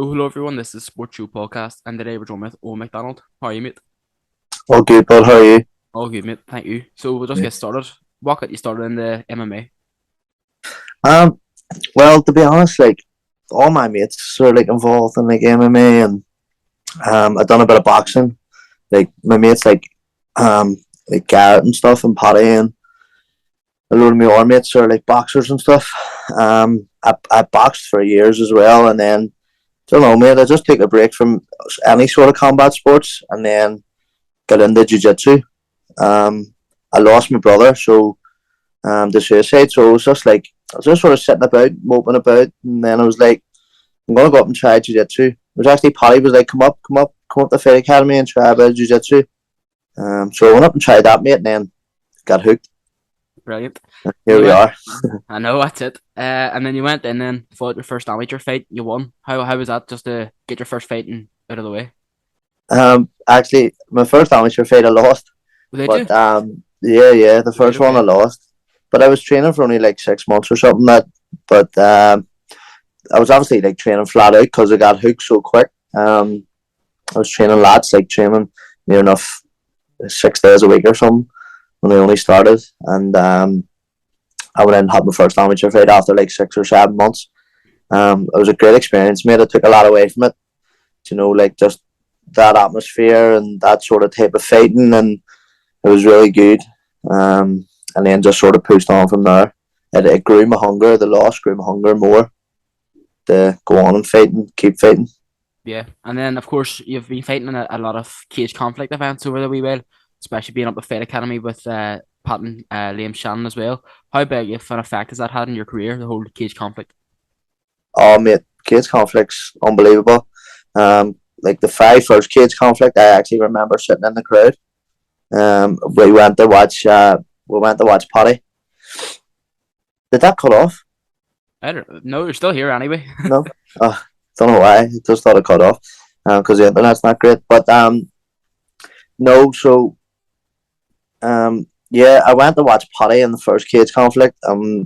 Hello everyone, this is Sports Show Podcast, and today we're joined with Eoin McDonald. How are you, mate? All good, bud. How are you? All good, mate. Thank you. So we'll just Yeah. get started. What got you started in the MMA? Um, well, to be honest, like all my mates are like involved in like MMA, and I've done a bit of boxing. Like my mates, like Garrett and stuff, and Paddy, and a lot of my other mates are like boxers and stuff. I boxed for years as well, and then don't know, mate. I just take a break from any sort of combat sports, and then got into jiu-jitsu. Um, I lost my brother, so the suicide. So it was just like I was just sort of sitting about, moping about, and then I was like, I'm gonna go up and try jiu-jitsu. It was actually Paddy was like, come up to the Fight Academy and try a bit of jiu-jitsu. So I went up and tried that, mate, and then got hooked. Brilliant. Here You we went. are. I know that's it. And then you went in and fought your first amateur fight. You won. How was that? Just to get your first fight out of the way. Actually, my first amateur fight I lost, Did you? but yeah, the Right. first one I Okay. lost. But I was training for only like 6 months or something. But I was obviously like training flat out because I got hooked so quick. I was training lads, like training near enough 6 days a week or something when I only started, and I went in and had my first amateur fight after like 6 or 7 months. It was a great experience, mate. I took a lot away from it, like just that atmosphere and that sort of type of fighting, and it was really good. And then just sort of pushed on from there. It grew my hunger. The loss grew my hunger more to go on and fight and keep fighting. Yeah. And then of course you've been fighting in a lot of cage conflict events over the wee while, especially being up at Fight Academy with Pat and Liam Shannon as well. How big of an effect has that had in your career, the whole cage conflict? Oh, mate, cage conflicts unbelievable. Like the five first cage conflict, I actually remember sitting in the crowd. We went to watch. We went to watch Paddy. Did that cut off? I don't know. You're still here anyway. No. Don't know why. I just thought it cut off. Because the internet's not great. But no. So yeah, I went to watch Paddy in the first cage conflict.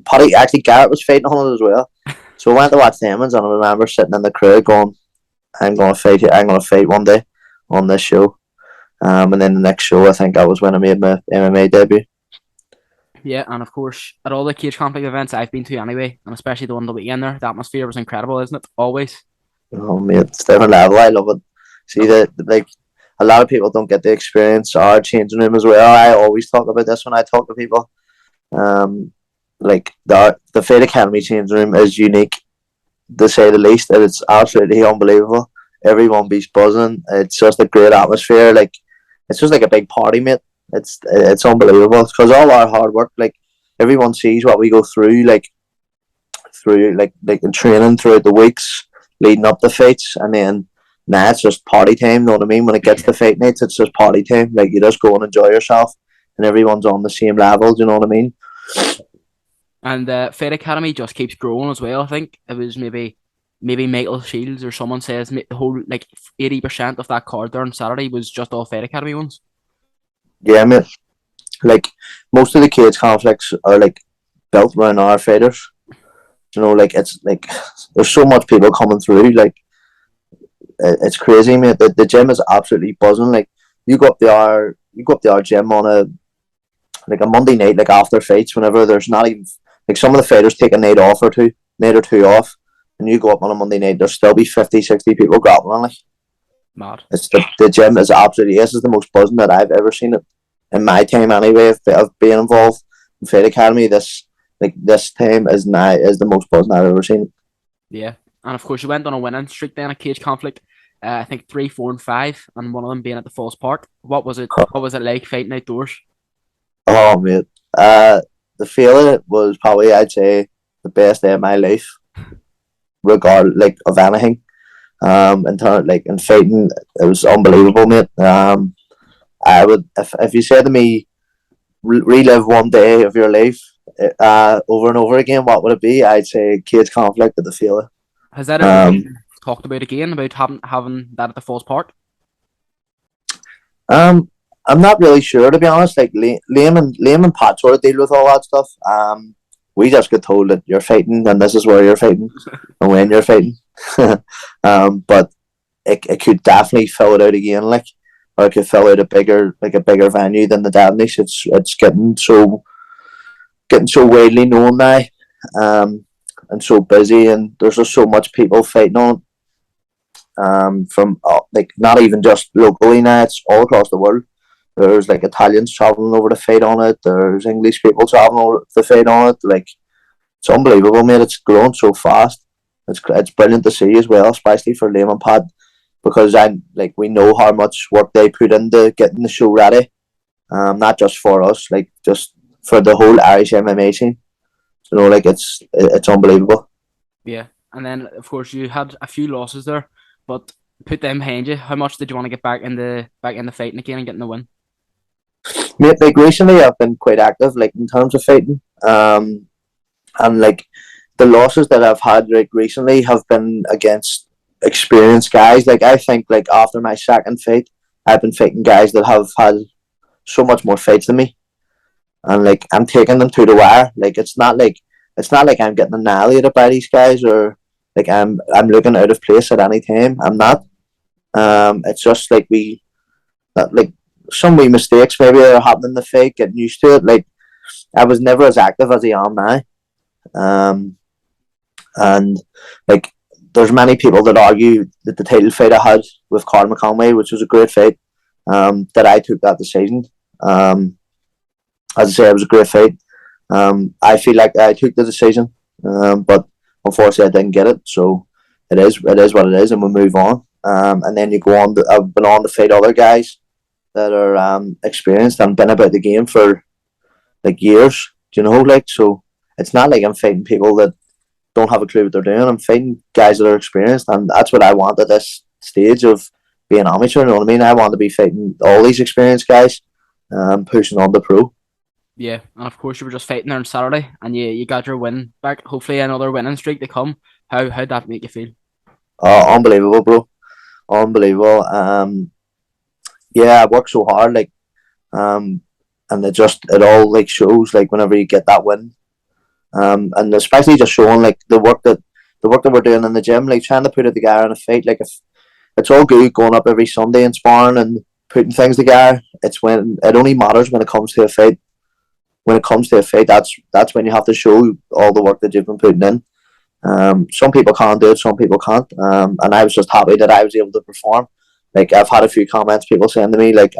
Paddy actually Garrett was fighting on it as well. So I went to watch them, and I remember sitting in the crowd going, "I'm going to fight. I'm going to fight one day on this show." And then the next show, I think I was when I made my MMA debut. Yeah, and of course, at all the cage conflict events I've been to anyway, and especially the one on the weekend there, the atmosphere was incredible, isn't it? Always. Oh, mate, it's different level. I love it. See Love it. that like a lot of people don't get the experience our changing room as well. I always talk about this when I talk to people. Um, like the Fate Academy changing room is unique to say the least. It's absolutely unbelievable. Everyone be buzzing. It's just a great atmosphere. Like it's just like a big party, mate. It's unbelievable because all our hard work, like everyone sees what we go through, like through in training throughout the weeks leading up to fights, and then now it's just party time. You know what I mean? When it gets to fight nights, it's just party time. Like you just go and enjoy yourself, and everyone's on the same level. Do you know what I mean? And Fate Academy just keeps growing as well. I think it was maybe Michael Shields or someone says the whole like 80% of that card there on Saturday was just all Fate Academy ones. Yeah, mate. Like most of the cage conflicts are like built around our fighters. Like it's like there's so much people coming through. Like it's crazy, mate. The gym is absolutely buzzing. Like you go up the our gym on a Monday night, like after fights, whenever there's not even like some of the fighters take a night or two off, and you go up on a Monday night, there'll still be 50, 60 people grappling. Like Mad. the gym is absolutely this is the most buzzing that I've ever seen it in my time anyway of being involved in Fight Academy. This time is the most buzzing I've ever seen. Yeah. And of course, you went on a winning streak then, a cage conflict. I think three, four, and five, and one of them being at the Falls Park. What was it? What was it like fighting outdoors? Oh, mate. The feeling was probably, I'd say, the best day of my life, regard like of anything. In turn, like in fighting, it was unbelievable, mate. I would, if you said to me, relive one day of your life, over and over again, what would it be? I'd say cage conflict at the feeling. Has that ever Um, been talked about again about having that at the Falls Park? I'm not really sure to be honest. Like Liam and Pat sort of deal with all that stuff. We just get told that you're fighting and this is where you're fighting and when you're fighting. But it could definitely fill it out again, like, or it could fill out a bigger venue than the Dabney's. It's getting so widely known now, and so busy, and there's just so much people fighting on it. From like not even just locally now, it's all across the world. There's like Italians traveling over to fight on it. There's English people traveling over to fight on it. Like, it's unbelievable, mate. It's growing so fast. It's brilliant to see as well, especially for Liam and Pat, because we know how much work they put into getting the show ready. Not just for us, like just for the whole Irish MMA scene. You know, like it's unbelievable. Yeah, and then of course you had a few losses there, but put them behind you. How much did you want to get back in the fighting again and getting the win? Mate, like recently I've been quite active, like in terms of fighting. And like the losses that I've had like recently have been against experienced guys. Like I think like after my second fight, I've been fighting guys that have had so much more fights than me, and like I'm taking them to the wire. Like it's not like I'm getting annihilated by these guys, or like I'm looking out of place at any time. I'm not. It's just like like some wee mistakes maybe that are happening in the fight, getting used to it. Like I was never as active as I am now. Um, and like there's many people that argue that the title fight I had with Carl McConway, which was a great fight, that I took that decision. As I say, it was a great fight. I feel like I took the decision, but unfortunately I didn't get it. So it is what it is, and we move on. And then you go on. I've been on to fight other guys that are experienced and been about the game for like years. Do you know, like, so it's not like I'm fighting people that don't have a clue what they're doing. I'm fighting guys that are experienced, and that's what I want at this stage of being amateur. You know what I mean? I want to be fighting all these experienced guys, pushing on the pro. Yeah, and of course you were just fighting there on Saturday, and you got your win back. Hopefully another winning streak to come. How'd that make you feel? Oh, unbelievable, bro! Unbelievable. Yeah, I worked so hard, like, and it all like shows like whenever you get that win, and especially just showing like the work that we're doing in the gym, like trying to put it together in a fight. Like, if it's all good going up every Sunday and sparring and putting things together, it's when it only matters when it comes to a fight. When it comes to a fight, that's when you have to show all the work that you've been putting in. Some people can't do it, some people can't. And I was just happy that I was able to perform. Like, I've had a few comments, people saying to me like,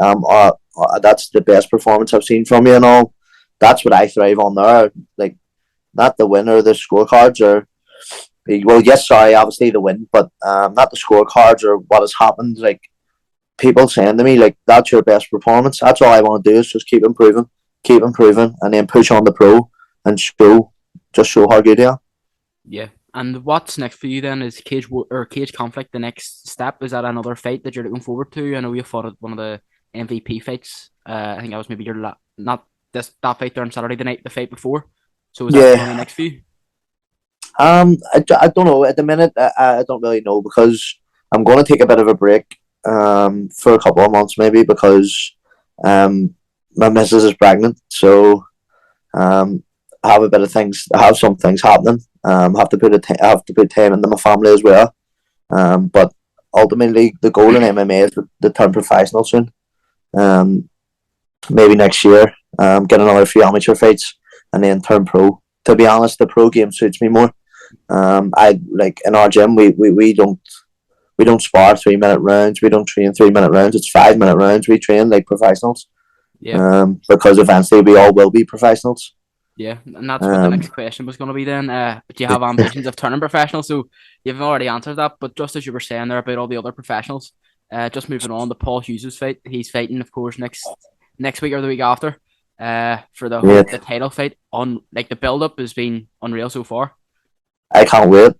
that's the best performance I've seen from you and all. That's what I thrive on there. Like, not the win or the scorecards, or well, yes, sorry, obviously the win, but not the scorecards or what has happened. Like, people saying to me like, that's your best performance. That's all I want to do, is just keep improving, and then push on the pro and show how good you are. Yeah. And what's next for you then? Is cage conflict the next step? Is that another fight that you're looking forward to? I know you fought at one of the MVP fights. I think that was maybe your not that fight there on Saturday, the fight before. So is that going to be Yeah. next for you? I don't know at the minute. I don't really know, because I'm going to take a bit of a break for a couple of months maybe, because my missus is pregnant, so I have a bit of things. I have some things happening. I have to put time into my family as well. But ultimately, the goal in MMA is to turn professional soon. Um, Maybe next year. Get another few amateur fights and then turn pro. To be honest, the pro game suits me more. I like in our gym we don't spar 3 minute rounds. We don't train 3 minute rounds. It's 5 minute rounds. We train like professionals. Yeah. Because eventually we all will be professionals. Yeah, and that's what the Um, next question was going to be then. Do you have ambitions of turning professional? So you've already answered that, but just as you were saying there about all the other professionals, just moving on to Paul Hughes' fight. He's fighting, of course, next week or the week after. For yeah, the title fight. On like the build up has been unreal so far. I can't wait.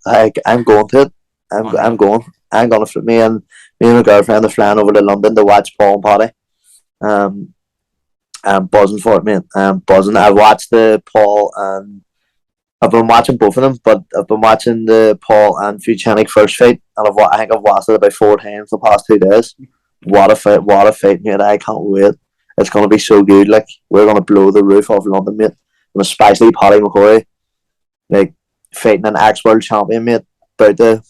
I'm going to it. I'm Unreal. going. I'm gonna me and my girlfriend are flying over to London to watch Paul and Paddy. Um, I'm buzzing for it, man. I'm buzzing. I've watched the Paul and I've been watching both of them, but I've been watching the Paul and Fuchanic first fight, and I think I've watched it about 4 times the past 2 days. What a fight! What a fight, mate! I can't wait. It's gonna be so good. Like, we're gonna blow the roof off London, mate, and especially Paddy McCorry. like fighting an ex-world champion, mate. About the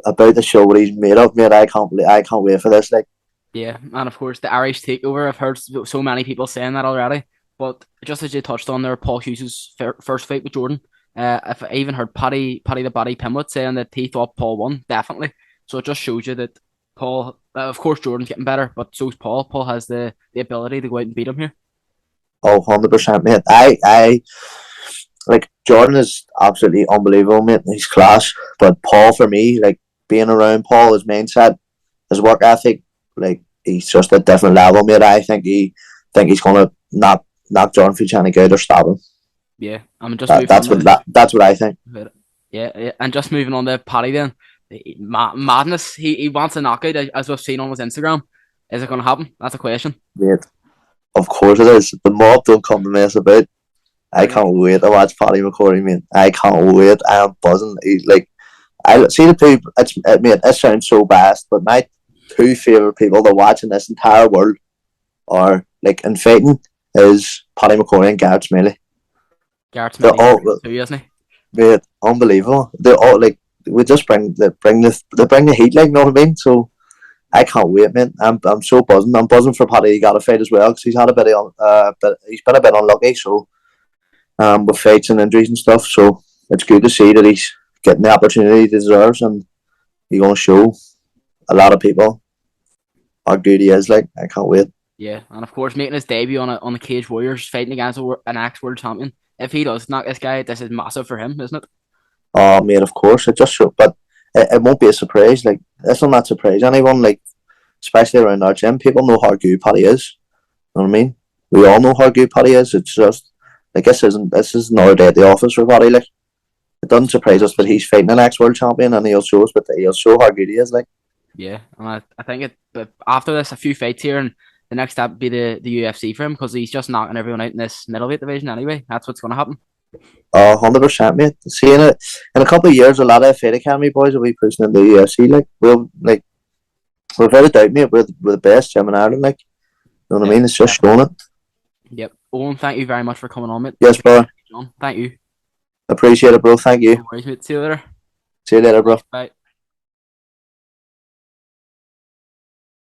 about to show what he's made of, mate. I can't wait for this. Like, Yeah, and of course the Irish takeover. I've heard so many people saying that already. But just as you touched on there, Paul Hughes' first fight with Jordan. I even heard Paddy the Body Pimlet saying that he thought Paul won definitely. So it just shows you that Paul, of course, Jordan's getting better, but so's Paul. Paul has the ability to go out and beat him here. oh, 100%, mate. I like Jordan is absolutely unbelievable, mate. He's class. But Paul, for me, like being around Paul, his mindset, his work ethic, like he's just a different level, mate. I think he's gonna knock Jordan Fucani out or stop him. Yeah, I mean, just moving on to That's what I think. yeah, and just moving on to Paddy then. Madness. He wants a knockout as we've seen on his Instagram. Is it going to happen? That's a question. Mate, of course it is. The mob don't come to mess about. I Brilliant. can't wait to watch Paddy McCorry, man. I can't wait. I am buzzing. He's like, I see the two. Mate, it sounds so biased, but my two favorite people to watch in this entire world are like in fighting is Paddy McCorry and Garrett Smiley. Garrett's They're maybe all, too, isn't he? mate, unbelievable. They're all like we just bring the heat, like, you know what I mean? So I can't wait, man. I'm so buzzing. I'm buzzing for Paddy. He got a fight as well because he's had a bit of but he's been a bit unlucky. So with fights and injuries and stuff. So it's good to see that he's getting the opportunity he deserves, and he's going to show a lot of people how good he is. Like, I can't wait. Yeah, and of course making his debut on the Cage Warriors, fighting against an ex-world champion. If he does knock this guy, this is massive for him, isn't it? Oh, mate, of course. It just show, but it won't be a surprise. Like, this will not surprise anyone. Like, especially around our gym, people know how good Paddy is. You know what I mean? We all know how good Paddy is. It's just like this is another day at the office for Paddy. Like, it doesn't surprise us that he's fighting an ex-world champion, and he'll show how good he is. Like, Yeah, and I think but after this, a few fights here, and the next step would be the UFC for him because he's just knocking everyone out in this middleweight division anyway. That's what's going to happen. 100%, mate. Seeing it in a couple of years, a lot of Fight Academy boys will be pushing into the UFC. Like, without a doubt, mate, we're the best gym in Ireland. Like, you know what I Yep, mean? It's just definitely. showing it. Yep. Owen, thank you very much for coming on, mate. Yes, bro. John, thank you. Appreciate it, bro. Thank you. No worries, mate. See you later. See you later, bro. Bye.